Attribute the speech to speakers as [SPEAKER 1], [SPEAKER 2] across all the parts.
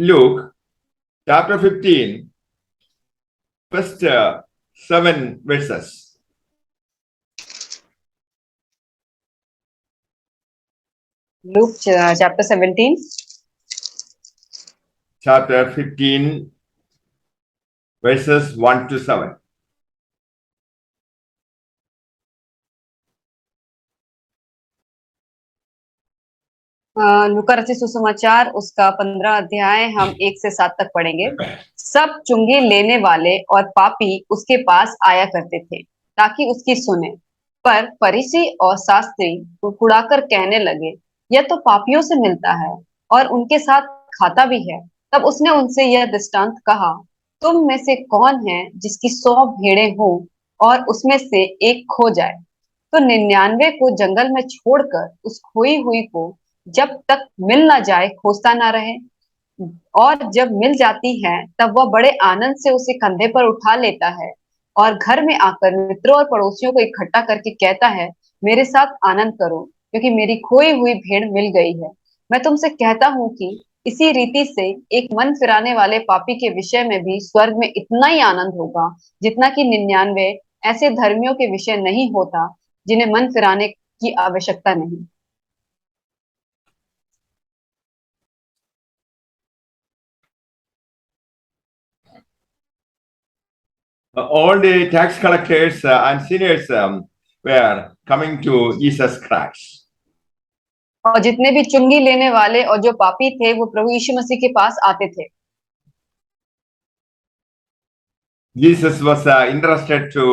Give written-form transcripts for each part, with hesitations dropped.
[SPEAKER 1] Luke chapter 15, first 7 verses.
[SPEAKER 2] Luke chapter 17.
[SPEAKER 1] Chapter 15, verses 1 to 7.
[SPEAKER 2] लूका रचित सुसमाचार उसका 15 अध्याय हम 1 से 7 तक पढ़ेंगे। सब चुंगी लेने वाले और पापी उसके पास आया करते थे ताकि उसकी सुने, पर फरीसी और शास्त्री कुड़कुड़ाकर कहने लगे, यह तो पापियों से मिलता है और उनके साथ खाता भी है। तब उसने उनसे यह दृष्टांत कहा, तुम में से कौन है जिसकी 100 भेड़ें हो और उसमें से एक खो जाए, तो 99 को जंगल में छोड़कर उस खोई हुई को जब तक मिल ना जाए खोजता ना रहे। और जब मिल जाती है तब वह बड़े आनंद से उसे कंधे पर उठा लेता है और घर में आकर मित्रों और पड़ोसियों को इकट्ठा करके कहता है, मेरे साथ आनंद करो क्योंकि मेरी खोई हुई भेड़ मिल गई है। मैं तुमसे कहता हूँ कि इसी रीति से एक मन फिराने वाले पापी के विषय में भी स्वर्ग में इतना ही आनंद होगा जितना कि 99 ऐसे धर्मियों के विषय नहीं होता जिन्हें मन फिराने की आवश्यकता नहीं।
[SPEAKER 1] All the tax collectors and sinners were coming to Jesus Christ.
[SPEAKER 2] और जितने भी चुंगी लेने वाले और जो पापी थे वो प्रभु यीशु मसीह के पास आते थे।
[SPEAKER 1] Jesus was interested to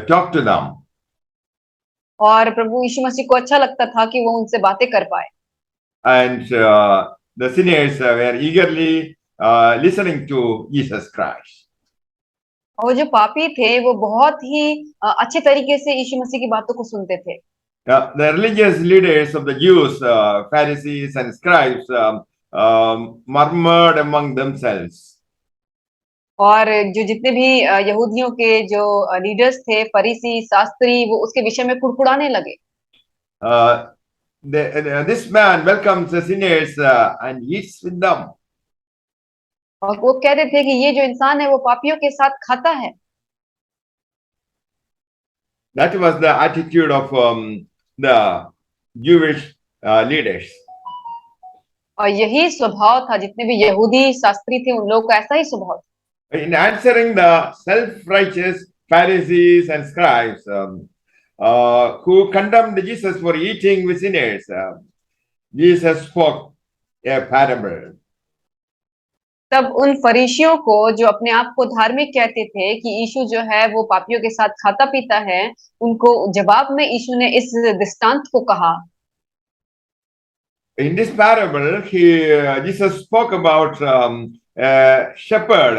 [SPEAKER 1] talk to them.
[SPEAKER 2] और प्रभु यीशु मसीह को अच्छा लगता था कि वो उनसे बातें कर पाए।
[SPEAKER 1] And the sinners were eagerly listening to Jesus Christ.
[SPEAKER 2] और जो पापी थे वो बहुत ही अच्छे तरीके से यीशु मसीह की बातों को सुनते थे।
[SPEAKER 1] The religious leaders of the Jews, Pharisees and scribes, murmured among themselves.
[SPEAKER 2] और जो जितने भी यहूदियों के जो लीडर्स थे, फरीसी, शास्त्री, वो उसके विषय में कुड़कुड़ाने लगे।
[SPEAKER 1] This man welcomes the sinners and eats with them.
[SPEAKER 2] और वो कहते थे कि ये जो इंसान है वो पापियों के साथ खाता है।
[SPEAKER 1] That was the attitude of the Jewish leaders.
[SPEAKER 2] और यही स्वभाव था, जितने भी यहूदी शास्त्री थे उन लोगों का ऐसा ही स्वभाव था।
[SPEAKER 1] In answering the self-righteous Pharisees and scribes who condemned Jesus for eating with sinners, Jesus spoke a parable.
[SPEAKER 2] तब उन फरीशियों को जो अपने आप को धार्मिक कहते थे कि यीशु जो है वो पापियों के साथ खाता पीता है, उनको जवाब में यीशु ने इस दृष्टांत को कहा।
[SPEAKER 1] In this parable, Jesus spoke about a shepherd.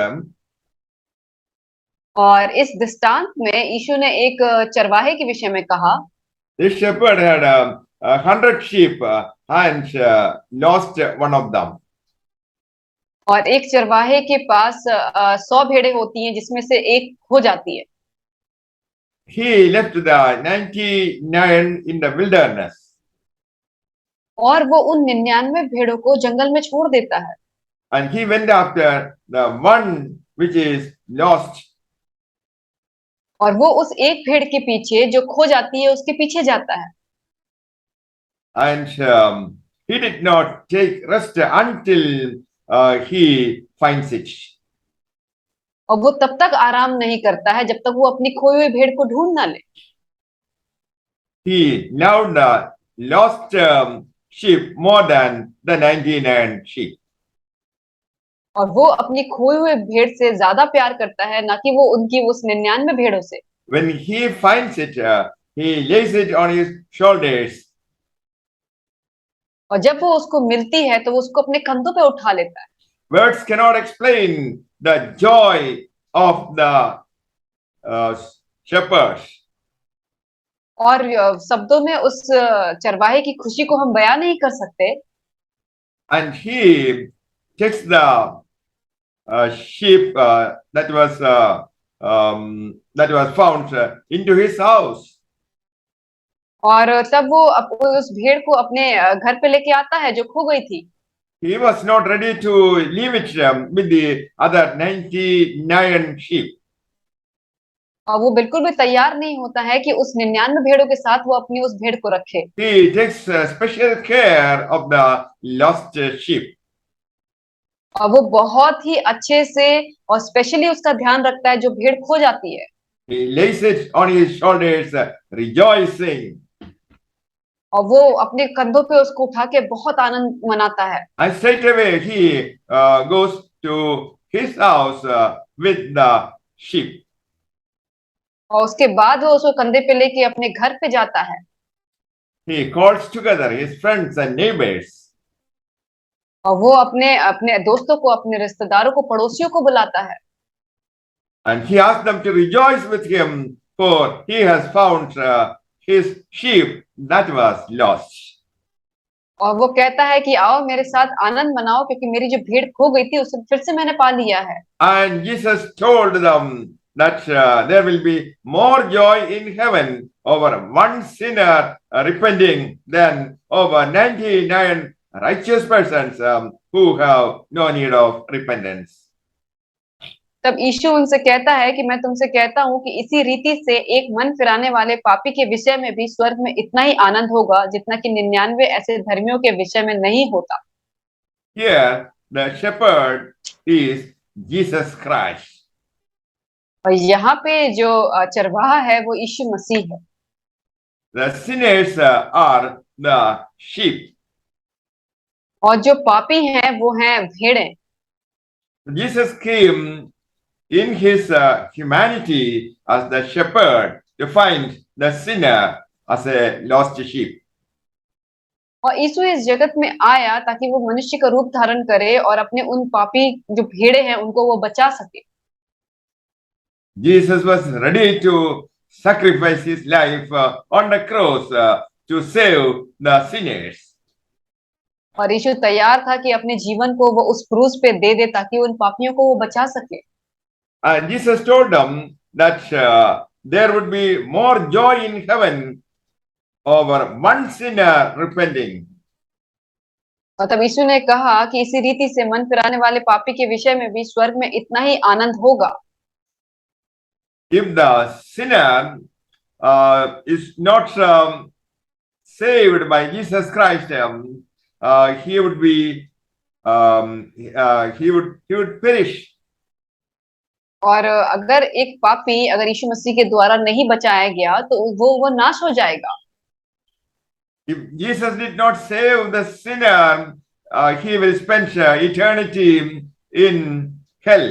[SPEAKER 2] और इस दृष्टांत में यीशु ने एक चरवाहे के विषय में कहा।
[SPEAKER 1] This shepherd had 100 sheep and lost one of them.
[SPEAKER 2] और एक चरवाहे के पास 100 भेड़ें होती हैं जिसमें से एक खो जाती है।
[SPEAKER 1] He left the 99 in the wilderness.
[SPEAKER 2] और वो उन 99 भेड़ों को जंगल में छोड़ देता है।
[SPEAKER 1] And he went after the one which is lost.
[SPEAKER 2] और वो उस एक भेड़ के पीछे जो खो जाती है उसके पीछे जाता है।
[SPEAKER 1] And he did not take rest until he finds it.
[SPEAKER 2] और वो तब तक आराम नहीं करता है जब तक वो अपनी खोई हुई भेड़ को ढूंढ ना ले।
[SPEAKER 1] He loved the lost sheep more than the 99 sheep.
[SPEAKER 2] और वो अपनी खोई हुई भेड़ से ज्यादा प्यार करता है, ना कि वो उनकी उस 99 भेड़ों से।
[SPEAKER 1] When he finds it, he lays it on his shoulders.
[SPEAKER 2] और जब वो उसको मिलती है तो वो उसको अपने कंधों पे उठा लेता है।
[SPEAKER 1] Words cannot explain the joy of the shepherds.
[SPEAKER 2] और शब्दों में उस चरवाहे की खुशी को हम बयान नहीं कर सकते।
[SPEAKER 1] And he takes the sheep that was found into his house.
[SPEAKER 2] और तब वो उस भेड़ को अपने घर पे लेके आता है जो खो गई थी।
[SPEAKER 1] He was not ready to leave it with the other 99 sheep.
[SPEAKER 2] और वो बिल्कुल भी तैयार नहीं होता है कि उस 99 भेड़ों के साथ वो अपनी उस भेड़ को रखे।
[SPEAKER 1] He takes special care of the lost sheep.
[SPEAKER 2] और वो बहुत ही अच्छे से और स्पेशली उसका ध्यान रखता है जो भेड़ खो जाती है।
[SPEAKER 1] He lays it on his shoulders, rejoicing.
[SPEAKER 2] और वो अपने कंधों पे उसको उठा के बहुत आनंद मनाता है।
[SPEAKER 1] And straight away he goes to his house with the sheep.
[SPEAKER 2] और उसके बाद वो उसको कंधे पे लेके अपने घर पे जाता है।
[SPEAKER 1] He calls together his friends and neighbors.
[SPEAKER 2] और वो अपने अपने दोस्तों को, अपने रिश्तेदारों को, पड़ोसियों को बुलाता है।
[SPEAKER 1] And he asks them to rejoice with him, for he has found his sheep that was lost.
[SPEAKER 2] और वो कहता है कि आओ मेरे साथ आनंद मनाओ, क्योंकि मेरी जो भेड़ खो गई थी उसे फिर से मैंने पा लिया है।
[SPEAKER 1] And Jesus told them that there will be more joy in heaven over one sinner repenting than over 99 righteous persons who have no need of repentance.
[SPEAKER 2] तब यीशु उनसे कहता है कि मैं तुमसे कहता हूँ कि इसी रीति से एक मन फिराने वाले पापी के विषय में भी स्वर्ग में इतना ही आनंद होगा जितना कि 99 ऐसे धर्मियों के विषय में नहीं होता।
[SPEAKER 1] Here, the shepherd is Jesus Christ.
[SPEAKER 2] और यहाँ पे जो चरवाहा है वो यीशु मसीह है।
[SPEAKER 1] The sinners are the sheep.
[SPEAKER 2] और जो पापी हैं वो हैं भेड़ें।
[SPEAKER 1] Jesus came in his humanity as the shepherd to find the sinner as a lost sheep.
[SPEAKER 2] और यीशु इस जगत में आया ताकि वो मनुष्य का रूप धारण करे और अपने उन पापी जो भेड़े हैं उनको वो बचा सके।
[SPEAKER 1] Jesus was ready to sacrifice his life on the cross to save the sinners.
[SPEAKER 2] और यीशु तैयार था कि अपने जीवन को वो उस क्रूस पे दे दे ताकि उन पापियों को वो बचा सके।
[SPEAKER 1] And Jesus told them that there would be more joy in heaven over one sinner repenting.
[SPEAKER 2] और तब यीशु ने कहा कि इसी रीति से मन फिराने वाले पापी के विषय में भी स्वर्ग में इतना ही आनंद होगा।
[SPEAKER 1] If the sinner is not saved by Jesus Christ, he would be he would perish.
[SPEAKER 2] और अगर एक पापी अगर यीशु मसीह के द्वारा नहीं बचाया गया तो वो नाश हो जाएगा।
[SPEAKER 1] If Jesus did not save the sinner, he will spend eternity in hell.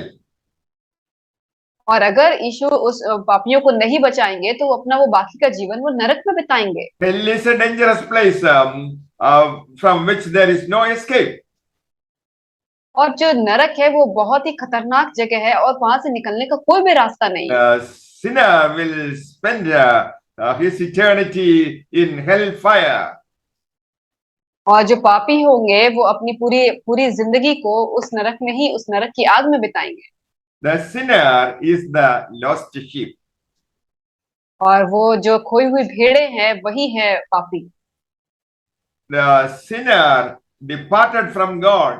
[SPEAKER 2] और अगर यीशु उस पापियों को नहीं बचाएंगे तो वो अपना वो बाकी का जीवन वो नरक में बिताएंगे।
[SPEAKER 1] Hell is a dangerous place from which there is no escape.
[SPEAKER 2] और जो नरक है वो बहुत ही खतरनाक जगह है और वहां से निकलने का कोई भी रास्ता नहीं है।
[SPEAKER 1] The sinner will spend his eternity in hellfire.
[SPEAKER 2] और जो पापी होंगे वो अपनी पूरी पूरी जिंदगी को उस नरक में ही, उस नरक की आग में बिताएंगे।
[SPEAKER 1] The sinner is the lost sheep.
[SPEAKER 2] और वो जो खोई हुई भेड़े हैं वही है पापी।
[SPEAKER 1] The sinner departed from God.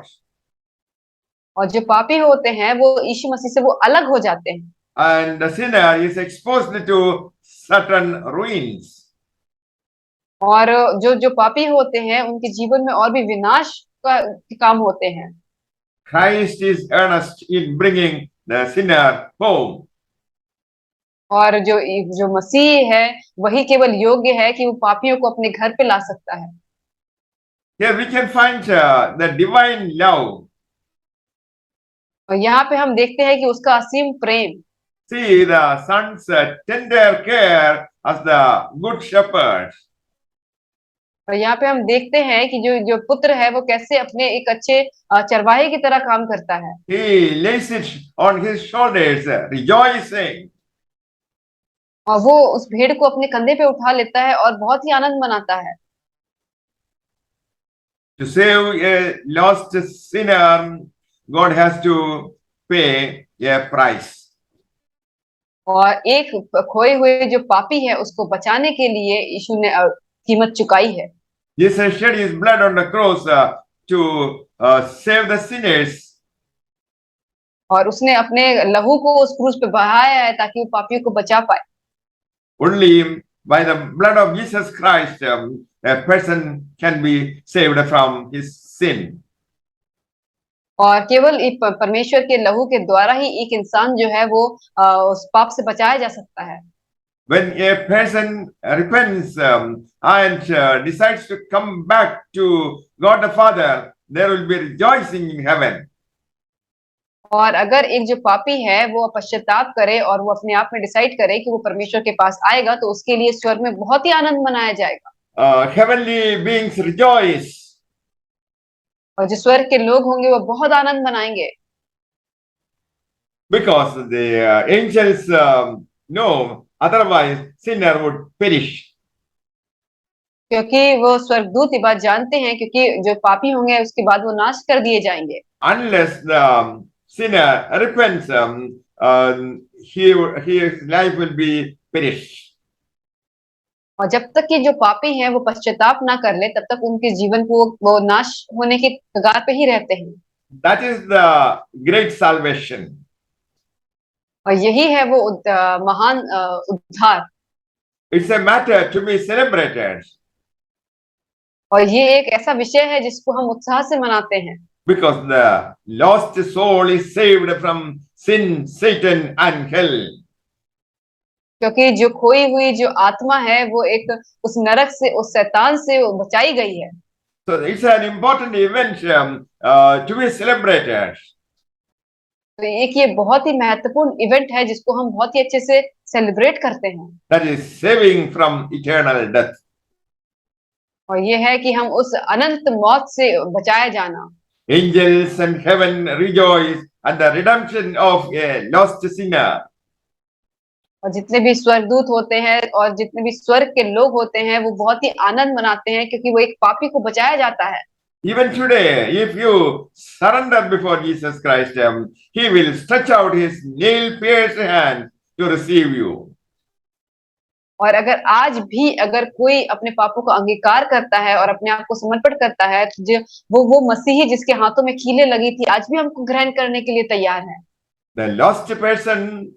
[SPEAKER 2] और जो पापी होते हैं वो यीशु मसीह से वो अलग हो जाते हैं।
[SPEAKER 1] And the sinner is exposed to certain ruins.
[SPEAKER 2] और जो जो पापी होते हैं उनके जीवन में और भी विनाश का काम होते हैं।
[SPEAKER 1] Christ is earnest in bringing the sinner home.
[SPEAKER 2] और जो मसीह है वही केवल योग्य है कि वो पापियों को अपने घर पे ला सकता है।
[SPEAKER 1] Here we can find the divine love.
[SPEAKER 2] और यहाँ पे हम देखते हैं कि उसका असीम प्रेम।
[SPEAKER 1] See the son's tender care as the good shepherd.
[SPEAKER 2] और यहाँ पे हम देखते हैं कि जो जो पुत्र है वो कैसे अपने एक अच्छे चरवाहे की तरह काम करता है।
[SPEAKER 1] He lays it on his shoulders, rejoicing.
[SPEAKER 2] और वो उस भेड़ को अपने कंधे पे उठा लेता है और बहुत ही आनंद मनाता है।
[SPEAKER 1] To save a lost sinner, God has to pay a price.
[SPEAKER 2] और एक खोए हुए जो पापी है उसको बचाने के लिए यीशु ने कीमत चुकाई है।
[SPEAKER 1] Jesus shed his blood on the cross to save the sinners.
[SPEAKER 2] और उसने अपने लहू को उस क्रूस पे बहाया है ताकि वो पापियों को बचा पाए।
[SPEAKER 1] Only by the blood of Jesus Christ, a person can be saved from his sin.
[SPEAKER 2] और केवल परमेश्वर के लहू के द्वारा ही एक इंसान जो है वो उस पाप से बचाया जा सकता है।
[SPEAKER 1] When a person repents and decides to come back to God the Father, there will be rejoicing in heaven.
[SPEAKER 2] और अगर एक जो पापी है वो पश्चाताप करे और वो अपने आप में डिसाइड करे कि वो परमेश्वर के पास आएगा, तो उसके लिए स्वर्ग में बहुत ही आनंद मनाया जाएगा।
[SPEAKER 1] Heavenly beings rejoice.
[SPEAKER 2] और जो स्वर्ग के लोग होंगे वो बहुत आनंद मनाएंगे।
[SPEAKER 1] Because the angels know, otherwise sinner would perish.
[SPEAKER 2] क्योंकि वो स्वर्गदूत ये बात जानते हैं, क्योंकि जो पापी होंगे उसके बाद वो नाश कर दिए जाएंगे।
[SPEAKER 1] Unless the sinner repents, his life will be perished.
[SPEAKER 2] और जब तक कि जो पापी हैं वो पश्चाताप ना कर ले, तब तक उनके जीवन को वो नाश होने के कगार पे ही रहते हैं।
[SPEAKER 1] That is the great salvation.
[SPEAKER 2] और यही है वो महान उद्धार।
[SPEAKER 1] It's a matter to be celebrated.
[SPEAKER 2] और ये एक ऐसा विषय है जिसको हम उत्साह से मनाते हैं।
[SPEAKER 1] Because the lost soul is saved from sin, Satan, and hell.
[SPEAKER 2] क्योंकि जो खोई हुई जो आत्मा है वो एक उस नरक से, उस शैतान से वो बचाई गई है।
[SPEAKER 1] So it's an important event to be celebrated.
[SPEAKER 2] तो एक ये बहुत ही महत्वपूर्ण इवेंट है जिसको हम बहुत ही अच्छे से सेलिब्रेट करते हैं।
[SPEAKER 1] That is saving from eternal death.
[SPEAKER 2] और ये है कि हम उस अनंत मौत से बचाया जाना।
[SPEAKER 1] Angels and heaven rejoice at the redemption of a lost sinner.
[SPEAKER 2] और जितने भी स्वर्गदूत होते हैं और जितने भी स्वर्ग के लोग होते हैं वो बहुत ही आनंद मनाते हैं, क्योंकि वो एक पापी को बचाया जाता है।
[SPEAKER 1] Even today, if you surrender before Jesus Christ, he will stretch out his nail-pierced hand to receive you.
[SPEAKER 2] और अगर आज भी अगर कोई अपने पापों का अंगीकार करता है और अपने आप को समर्पण करता है, तो जो वो मसीही जिसके हाथों में कीलें लगी थी, आज भी हमको ग्रहण करने के लिए तैयार है।
[SPEAKER 1] The lost person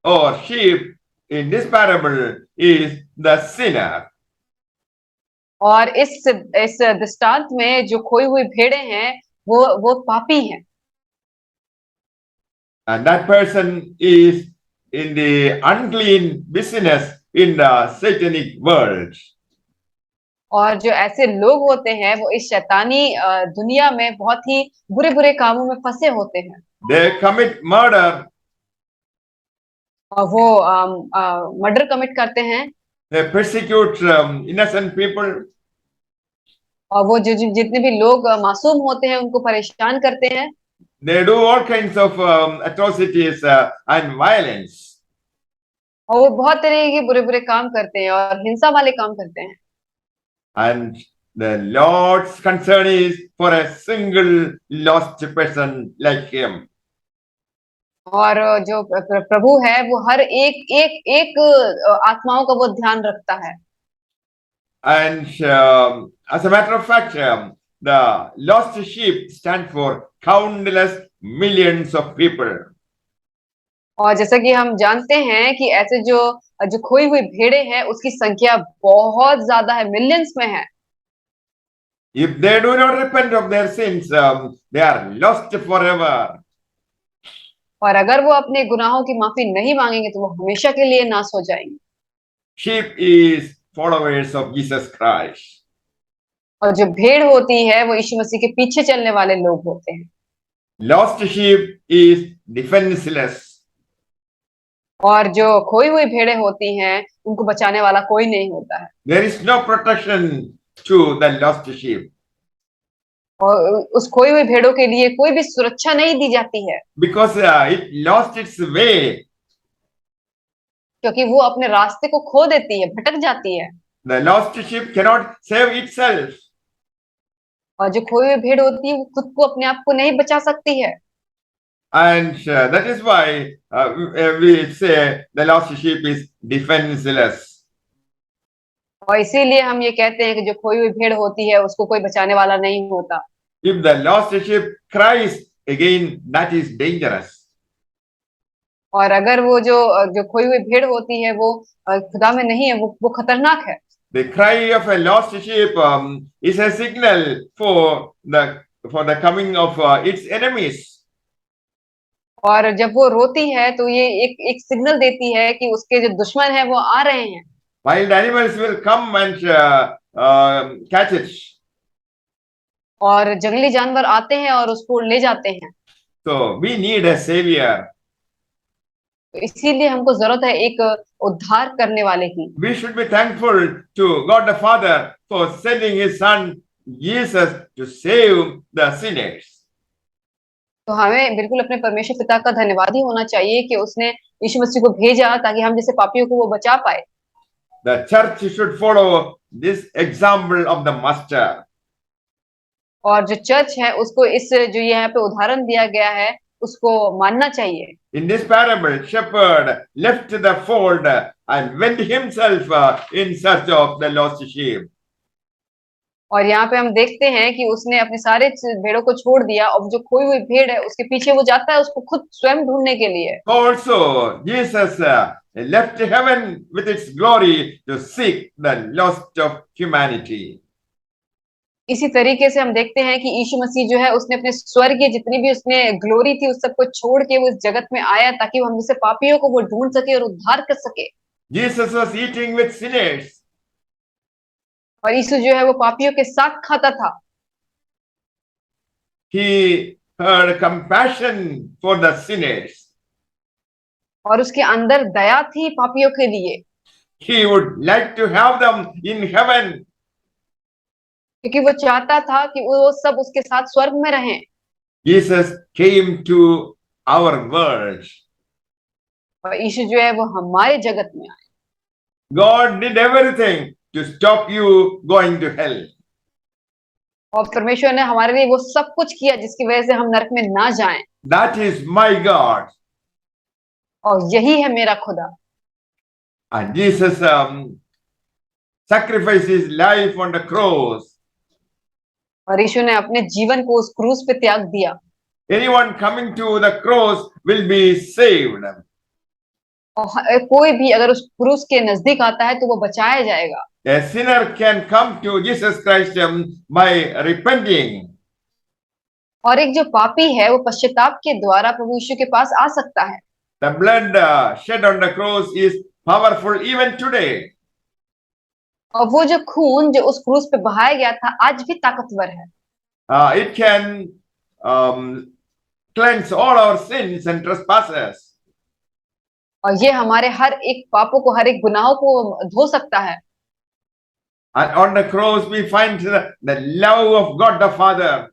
[SPEAKER 1] or sheep in this parable is the sinner.
[SPEAKER 2] और इस दृष्टांत में जो खोई हुई भेड़ें हैं वो पापी हैं।
[SPEAKER 1] And that person is in the unclean business in the satanic world.
[SPEAKER 2] और जो ऐसे लोग होते हैं वो इस शैतानी दुनिया में बहुत ही बुरे बुरे कामों में फंसे होते हैं।
[SPEAKER 1] They commit murder.
[SPEAKER 2] और वो मर्डर कमिट करते हैं।
[SPEAKER 1] They persecute innocent people.
[SPEAKER 2] और वो जो जितने भी लोग मासूम होते हैं उनको परेशान करते हैं।
[SPEAKER 1] They do all kinds of atrocities and violence.
[SPEAKER 2] और वो बहुत तरह के बुरे बुरे काम करते हैं और हिंसा वाले काम करते हैं।
[SPEAKER 1] And the Lord's concern is for a single lost person like him.
[SPEAKER 2] और जो प्रभु है वो हर एक एक एक आत्माओं का वो ध्यान रखता है।
[SPEAKER 1] And as a matter of fact, the lost sheep stand for countless millions of people.
[SPEAKER 2] और जैसा कि हम जानते हैं कि ऐसे जो जो खोई हुई भेड़ें हैं उसकी संख्या बहुत ज्यादा है, मिलियंस में है।
[SPEAKER 1] If they do not repent of their sins, they are lost forever.
[SPEAKER 2] और अगर वो अपने गुनाहों की माफी नहीं मांगेंगे तो वो हमेशा के लिए नाश हो जाएंगे।
[SPEAKER 1] Sheep is followers of Jesus Christ.
[SPEAKER 2] और जो भेड़ होती है वो यीशु मसीह के पीछे चलने वाले लोग होते हैं।
[SPEAKER 1] Lost sheep is defenseless.
[SPEAKER 2] और जो खोई हुई भेड़ें होती हैं उनको बचाने वाला कोई नहीं होता है।
[SPEAKER 1] There is no protection to the lost sheep.
[SPEAKER 2] और उस खोई हुई भेड़ों के लिए कोई भी सुरक्षा नहीं दी जाती है।
[SPEAKER 1] Because it lost its way.
[SPEAKER 2] क्योंकि वो अपने रास्ते को खो देती है, भटक जाती है।
[SPEAKER 1] The lost sheep cannot save itself.
[SPEAKER 2] और जो खोई हुई भेड़ होती है वो खुद को अपने आप को नहीं बचा सकती है।
[SPEAKER 1] And that is why we say the lost sheep is defenseless.
[SPEAKER 2] और इसीलिए हम ये कहते हैं कि जो खोई हुई भेड़ होती है उसको कोई बचाने वाला नहीं होता।
[SPEAKER 1] If the lost sheep cries again, that is dangerous.
[SPEAKER 2] और अगर वो जो जो खोई हुई भेड़ होती है वो खुदा में नहीं है, वो खतरनाक है।
[SPEAKER 1] The cry of a lost sheep is a signal for the coming of its enemies.
[SPEAKER 2] और जब वो रोती है तो ये एक एक सिग्नल देती है कि उसके जो दुश्मन है वो आ रहे हैं।
[SPEAKER 1] Wild animals will come and catch it.
[SPEAKER 2] और जंगली जानवर आते हैं और उसको ले जाते हैं।
[SPEAKER 1] So we need a savior.
[SPEAKER 2] तो इसीलिए हमको जरूरत है एक उद्धार करने वाले की।
[SPEAKER 1] We should be thankful to God the Father for sending His Son Jesus to save the sinners.
[SPEAKER 2] तो हमें बिल्कुल अपने परमेश्वर पिता का धन्यवाद ही होना चाहिए कि उसने यीशु मसीह को भेजा ताकि हम जैसे पापियों को वो बचा पाए।
[SPEAKER 1] The church should follow this example of the master.
[SPEAKER 2] और जो चर्च है उसको इस जो यहाँ पे उदाहरण दिया गया है उसको मानना चाहिए।
[SPEAKER 1] In this parable, shepherd left the fold and went himself in search of the lost sheep.
[SPEAKER 2] और यहाँ पे हम देखते हैं कि उसने अपने सारे भेड़ों को छोड़ दिया और जो खोई हुई भेड़ है उसके पीछे वो जाता है उसको खुद स्वयं ढूंढने के लिए।
[SPEAKER 1] Also, Jesus left heaven with its glory to seek the lost of humanity.
[SPEAKER 2] इसी तरीके से हम देखते हैं कि यीशु मसीह जो है उसने अपने स्वर्गीय जितनी भी उसने ग्लोरी थी उस सबको छोड़ के वो इस जगत में आया ताकि वो हम जैसे पापियों को वो ढूंढ सके और उद्धार कर सके।
[SPEAKER 1] Jesus was eating with sinners.
[SPEAKER 2] और यीशु जो है वो पापियों के साथ खाता था।
[SPEAKER 1] He had compassion for the sinners.
[SPEAKER 2] और उसके अंदर दया थी पापियों के लिए।
[SPEAKER 1] He would like to have them in heaven.
[SPEAKER 2] क्योंकि वो चाहता था कि वो सब उसके साथ स्वर्ग में रहें।
[SPEAKER 1] Jesus came to our world.
[SPEAKER 2] और यीशु जो है वो हमारे जगत में आए।
[SPEAKER 1] God did everything to stop you going to hell.
[SPEAKER 2] और परमेश्वर ने हमारे लिए वो सब कुछ किया जिसकी वजह से हम नरक में ना जाएं।
[SPEAKER 1] That is my God.
[SPEAKER 2] और यही है मेरा खुदा।
[SPEAKER 1] And Jesus sacrificed his life on the cross.
[SPEAKER 2] और यीशु ने अपने जीवन को उस क्रूस पे त्याग दिया।
[SPEAKER 1] Anyone coming to the cross will be saved.
[SPEAKER 2] और कोई भी अगर उस क्रूस के नजदीक आता है तो वो बचाया जाएगा।
[SPEAKER 1] A sinner can come to Jesus Christ by repenting.
[SPEAKER 2] और एक जो पापी है वो पश्चाताप के द्वारा प्रभु यीशु के पास आ सकता है।
[SPEAKER 1] The blood shed on the cross is powerful even today.
[SPEAKER 2] और वो जो खून जो उस क्रूस पे बहाया गया था आज भी ताकतवर है।
[SPEAKER 1] It can cleanse all our sins and trespasses.
[SPEAKER 2] और ये हमारे हर एक पापों को हर एक गुनाहों को धो सकता है।
[SPEAKER 1] And on the cross we find the love of God the Father.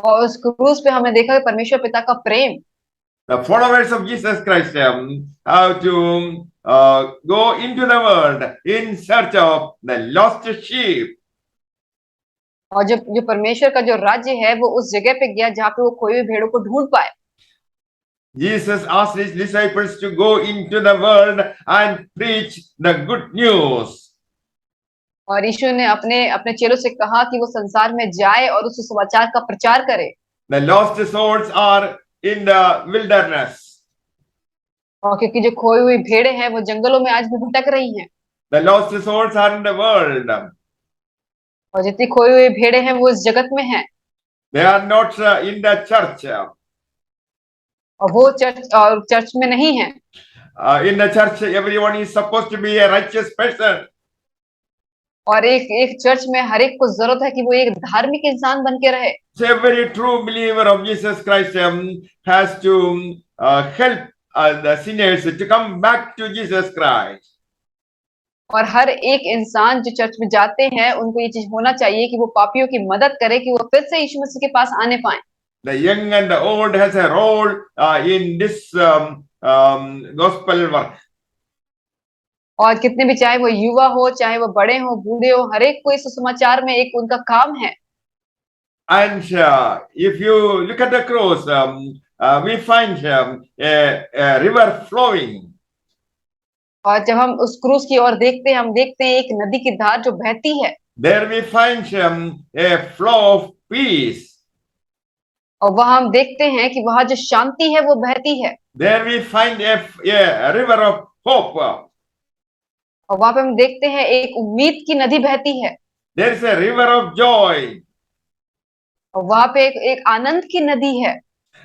[SPEAKER 2] और उस क्रूस पे हमने देखा परमेश्वर पिता का प्रेम।
[SPEAKER 1] The followers of Jesus Christ have to go into the world in search of the lost sheep.
[SPEAKER 2] और जो परमेश्वर का जो राज्य है वो उस जगह पे गया जहाँ पे वो खोई हुई भेड़ों को ढूंढ पाए।
[SPEAKER 1] Jesus asked his disciples to go into the world and preach the good news.
[SPEAKER 2] और यीशु ने अपने चेलों से कहा कि वो संसार में जाए और उस सुसमाचार का प्रचार करे।
[SPEAKER 1] The lost souls are in the wilderness.
[SPEAKER 2] और क्योंकि जो खोई हुई भेड़ें हैं वो जंगलों में आज भी भटक रही हैं।
[SPEAKER 1] The lost souls are in the world.
[SPEAKER 2] और जितनी खोई हुई भेड़ें हैं वो इस जगत में हैं।
[SPEAKER 1] They are not in the church.
[SPEAKER 2] और वो चर्च में नहीं है।
[SPEAKER 1] In the church, everyone is supposed to be a righteous person.
[SPEAKER 2] और एक चर्च में हर एक को जरूरत है कि वो एक धार्मिक इंसान बन के रहे।
[SPEAKER 1] So every true believer of Jesus Christ has to help the sinners to come back to Jesus Christ.
[SPEAKER 2] और हर एक इंसान जो चर्च में जाते हैं उनको ये चीज होना चाहिए कि वो पापियों की मदद करे कि वो फिर से यीशु मसीह के पास आने पाए।
[SPEAKER 1] The young and the old has a role in this gospel work.
[SPEAKER 2] और कितने भी चाहे वो युवा हो चाहे वो बड़े हो बूढ़े हो हर एक को इस समाचार में एक उनका काम है।
[SPEAKER 1] And if you look at the cross, we find a river flowing.
[SPEAKER 2] और जब हम उस क्रूस की ओर देखते हैं हम देखते हैं एक नदी की धार जो बहती है।
[SPEAKER 1] There we find a flow of peace.
[SPEAKER 2] और वहां हम देखते हैं कि वहां जो शांति है वो बहती है।
[SPEAKER 1] There we find a river of hope.
[SPEAKER 2] और वहां पे हम देखते हैं एक उम्मीद की नदी बहती है।
[SPEAKER 1] There is a river of joy.
[SPEAKER 2] और वहां पे एक आनंद की नदी है।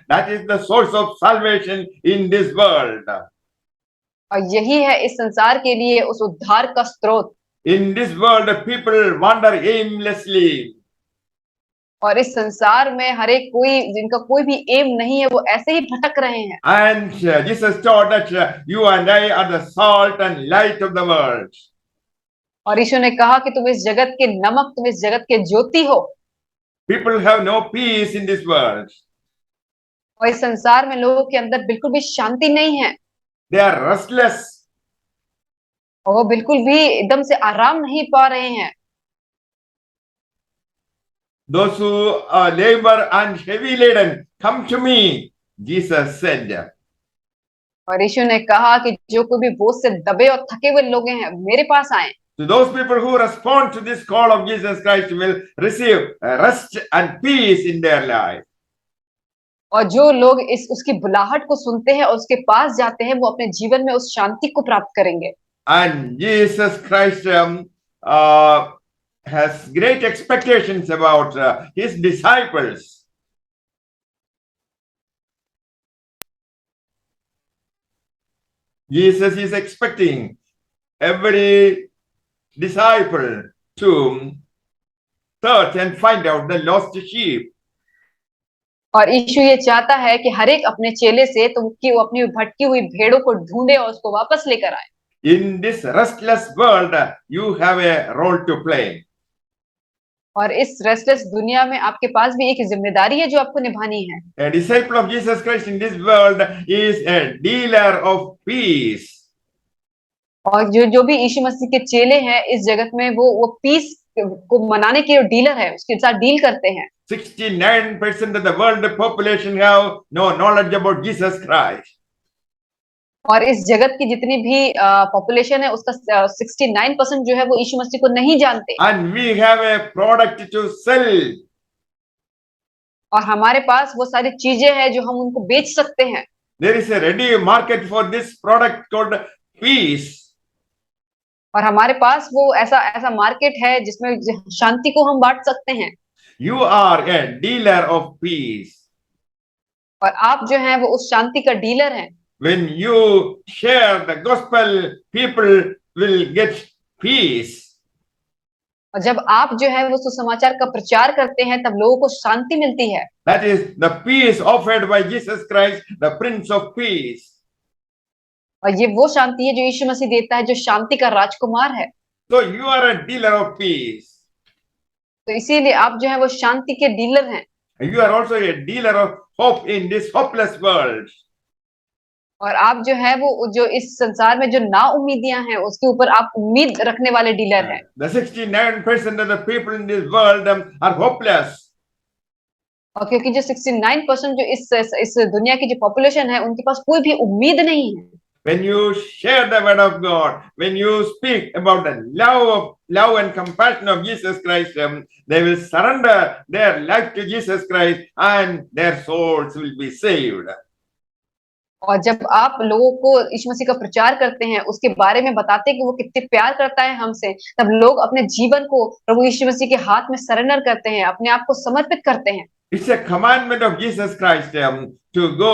[SPEAKER 1] That is the source of salvation in this world.
[SPEAKER 2] और यही है इस संसार के लिए उस उद्धार का स्रोत।
[SPEAKER 1] In this world, people wander aimlessly.
[SPEAKER 2] और इस संसार में हर एक कोई जिनका कोई भी एम नहीं है वो ऐसे ही भटक रहे हैं।
[SPEAKER 1] And Jesus taught that you and I are the salt and light of the world.
[SPEAKER 2] और यीशु ने कहा कि तुम इस जगत के नमक, तुम इस जगत के ज्योति हो।
[SPEAKER 1] People have no peace in this world.
[SPEAKER 2] और इस संसार में लोगों के अंदर बिल्कुल भी शांति नहीं है।
[SPEAKER 1] They are restless.
[SPEAKER 2] और वो बिल्कुल भी एकदम से आराम नहीं पा रहे हैं।
[SPEAKER 1] Those who labor and heavy laden, come to me, Jesus said.
[SPEAKER 2] और यीशु ने कहा कि जो कोई भी बोझ से दबे और थके हुए लोग हैं मेरे पास आए।
[SPEAKER 1] So those people who respond to this call of Jesus Christ will receive rest and peace in their life.
[SPEAKER 2] और जो लोग इस उसकी बुलाहट को सुनते हैं और उसके पास जाते हैं वो अपने जीवन में उस शांति को प्राप्त करेंगे।
[SPEAKER 1] And Jesus Christ has great expectations about his disciples. Jesus is expecting every disciple to search and find out the lost sheep.
[SPEAKER 2] और यीशु ये चाहता है कि हर एक अपने चेले से तो कि वो अपनी भटकी हुई भेड़ों को ढूंढे और उसको वापस लेकर आए।
[SPEAKER 1] In this restless world, you have a role to play.
[SPEAKER 2] और इस रेस्टलेस दुनिया में आपके पास भी एक जिम्मेदारी है जो आपको निभानी है।
[SPEAKER 1] A disciple of Jesus Christ in this world is a dealer of peace.
[SPEAKER 2] और जो भी यीशु मसीह के चेले हैं इस जगत में वो पीस को मनाने के डीलर है, उसके साथ डील करते हैं।
[SPEAKER 1] 69% of the world population have no knowledge about Jesus Christ.
[SPEAKER 2] और इस जगत की जितनी भी पॉपुलेशन है उसका 69% जो है वो यीशु मसीह को नहीं जानते।
[SPEAKER 1] And we have a product to sell.
[SPEAKER 2] और हमारे पास वो सारी चीजें हैं जो हम उनको बेच सकते हैं।
[SPEAKER 1] There is a ready market for this product called peace.
[SPEAKER 2] और हमारे पास वो ऐसा मार्केट है जिसमें शांति को हम बांट सकते हैं।
[SPEAKER 1] You are a dealer of peace.
[SPEAKER 2] और आप जो हैं वो उस शांति का डीलर हैं।
[SPEAKER 1] When you share the gospel, people will get peace.
[SPEAKER 2] और जब आप जो है वो सुसमाचार का प्रचार करते हैं तब लोगों को शांति मिलती है।
[SPEAKER 1] That is the peace offered by Jesus Christ, the Prince of Peace.
[SPEAKER 2] और ये वो शांति है जो यीशु मसीह देता है, जो शांति का राजकुमार है।
[SPEAKER 1] So you are a dealer of peace.
[SPEAKER 2] तो इसीलिए आप जो है वो शांति के डीलर हैं।
[SPEAKER 1] You are also a dealer of hope in this hopeless world.
[SPEAKER 2] और आप जो है वो जो इस संसार में जो ना उम्मीदियां हैं उसके ऊपर आप उम्मीद रखने वाले डीलर हैं।
[SPEAKER 1] The 69% of the people in this world are hopeless.
[SPEAKER 2] और क्योंकि जो 69% जो इस दुनिया की जो पॉपुलेशन है उनके पास कोई भी उम्मीद नहीं है।
[SPEAKER 1] When you share the word of God, when you speak about the love and compassion of Jesus Christ, they will surrender their life to Jesus Christ and their souls will be saved.
[SPEAKER 2] और जब आप लोगों को यीशु मसीह का प्रचार करते हैं, उसके बारे में बताते हैं कि वो कितने प्यार करता है हमसे, तब लोग अपने जीवन को प्रभु यीशु मसीह के हाथ में सरेंडर करते हैं, अपने आप को समर्पित करते हैं।
[SPEAKER 1] It's a commandment of Jesus Christ to go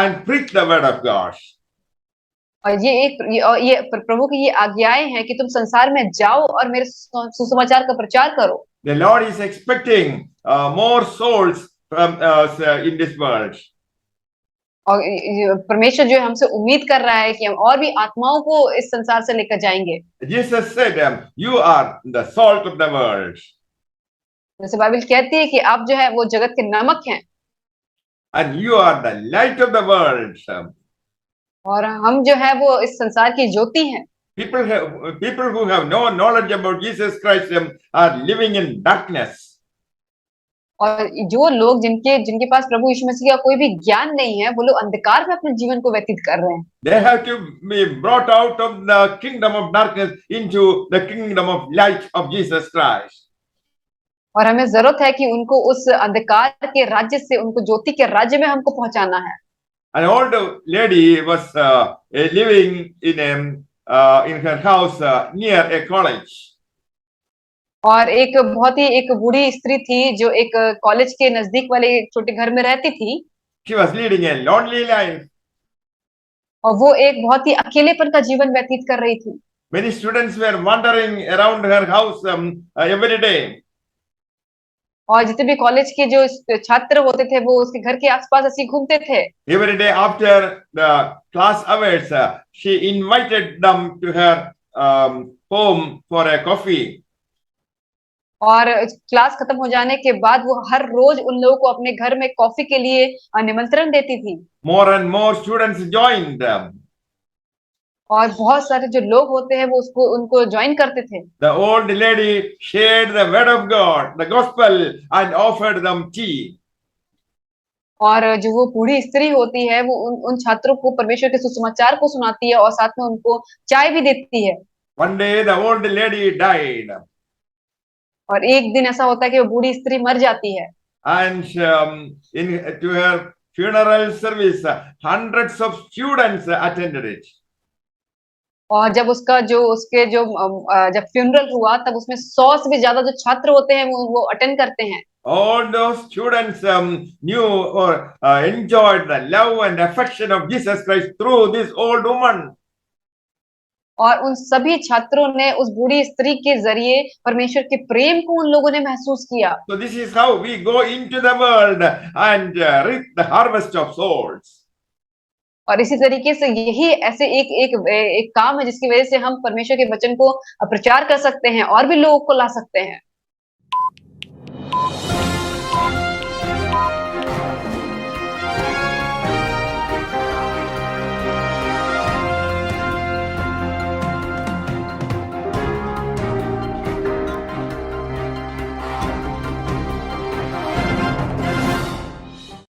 [SPEAKER 1] and preach the word of God.
[SPEAKER 2] और ये प्रभु की ये आज्ञाएं हैं कि तुम संसार में जाओ और मेरे सुसमाचार का प्रचार करो।
[SPEAKER 1] The Lord is expecting more souls from us in this world.
[SPEAKER 2] और परमेश्वर जो हमसे उम्मीद कर रहा है कि हम और भी आत्माओं को इस संसार से लेकर जाएंगे।
[SPEAKER 1] Jesus said, "You are the salt of the world."
[SPEAKER 2] जैसे बाइबल कहती है कि आप जो है वो जगत के नमक हैं।
[SPEAKER 1] And you are the light of the world.
[SPEAKER 2] और हम जो है वो इस संसार की ज्योति हैं।
[SPEAKER 1] People who have no knowledge about Jesus Christ are living in darkness.
[SPEAKER 2] और जो लोग जिनके पास प्रभु यीशु मसीह का कोई भी ज्ञान नहीं है, वो लोग अंधकार में अपने जीवन को व्यतीत कर रहे हैं।
[SPEAKER 1] They have to be brought out of the kingdom of darkness into the kingdom of light of Jesus Christ.
[SPEAKER 2] और हमें जरूरत है कि उनको उस अंधकार के राज्य से उनको ज्योति के राज्य में हमको पहुंचाना है।
[SPEAKER 1] An old lady was living in her house near a college.
[SPEAKER 2] और एक बहुत ही एक बूढ़ी स्त्री थी जो एक कॉलेज के नजदीक वाले एक छोटे घर में रहती थी।
[SPEAKER 1] She was leading a lonely life.
[SPEAKER 2] और वो एक बहुत ही अकेलेपन का जीवन व्यतीत कर रही थी।
[SPEAKER 1] Many students were wandering around her house every day.
[SPEAKER 2] और जितने भी कॉलेज के जो छात्र होते थे वो उसके घर के आसपास ऐसे ही घूमते थे।
[SPEAKER 1] Every day after the class hours, she invited them to her home for a coffee.
[SPEAKER 2] और क्लास खत्म हो जाने के बाद वो हर रोज उन लोगों को अपने घर में कॉफी के लिए निमंत्रण देती थी।
[SPEAKER 1] More and more students joined them.
[SPEAKER 2] और बहुत सारे जो लोग होते हैं वो उसको उनको ज्वाइन करते थे।
[SPEAKER 1] The old lady shared the word of God, the gospel, and offered them tea.
[SPEAKER 2] और जो वो बूढ़ी स्त्री होती है वो उन छात्रों को परमेश्वर के सुसमाचार को सुनाती है और साथ में उनको चाय भी देती है।
[SPEAKER 1] One day the old lady died,
[SPEAKER 2] और एक दिन ऐसा होता है कि वो बूढ़ी स्त्री मर जाती है।
[SPEAKER 1] and in to her funeral service, hundreds of students attended it.
[SPEAKER 2] और जब उसका जो उसके जो जब फ्यूनरल हुआ तब उसमें 100 से भी ज्यादा जो छात्र होते हैं वो अटेंड करते हैं।
[SPEAKER 1] All those students knew or enjoyed the love and affection of Jesus Christ through this old woman.
[SPEAKER 2] और उन सभी छात्रों ने उस बूढ़ी स्त्री के जरिए परमेश्वर के प्रेम को उन लोगों ने महसूस किया।
[SPEAKER 1] So this is how we go into the world and reap the harvest of souls.
[SPEAKER 2] और इसी तरीके से यही ऐसे एक काम है जिसकी वजह से हम परमेश्वर के वचन को प्रचार कर सकते हैं और भी लोगों को ला सकते हैं।